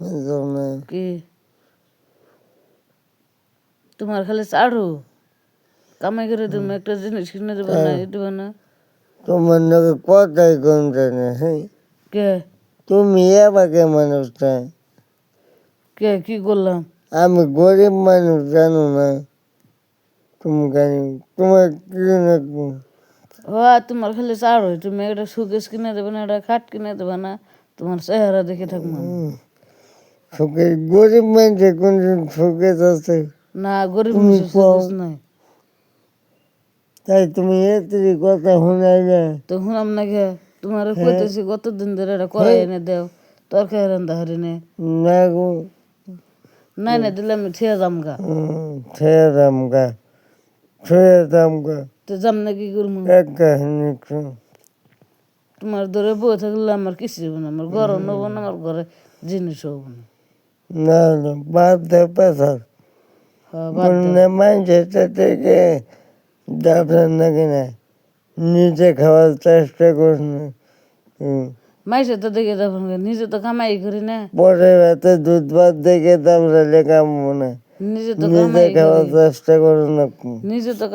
না কি তোমার খালি চাড়ু কামাই করে তুমি একটা জিনিস কিনে দেবে না দেবে না তোমার নাকি কথাই কম জানে হ্যাঁ কে তুমি এবাকে মানুষটা কে কি করলাম আমি গরিব মানুষ জানো না তুমি জানি তোমার কি নাকি ও তোমার খালি চাড়ু তুমি একটা সুকেশ কিনে দেবে না একটা খাট কিনে দেবে না তোমার চেহারা দেখে থাকবো না। সুখে গরিব মানুষে কোনদিন সুখে আছে না গরিব তুমি মানুষের কও। সুকেশ নাই তাই তুমি এত কথা শোনাই না তো শুনাম না গে তোমার কইতেছি কতদিন ধরে এটা করাই এনে দেও তরকারি রান্ধা হারি নে না গো নাই না দিলে আমি ঠিয়া যাম গা ছেড়ে দাম গা ছেড়ে দাম গা তো যাম না কি করবো এক কাহিনী তোমার ধরে বই থাকলে আমার কিছু হবো না আমার ঘরও নেবো না আমার ঘরে জিনিস হবো না না না বাদ দে পেশা হ্যাঁ বাদ দাও বললে মানুষের থেকে যাবেন নাকি না নিজে খাওয়ার চেষ্টা করুন মাইসে তো দেখে যাবেন নিজে তো কামাই করি না পরে রাতে দুধ ভাত দেখে তারপরে কামবো না নিজে তো নিজে কামাই খাওয়ার করি চেষ্টা করুন আপনি নিজে তো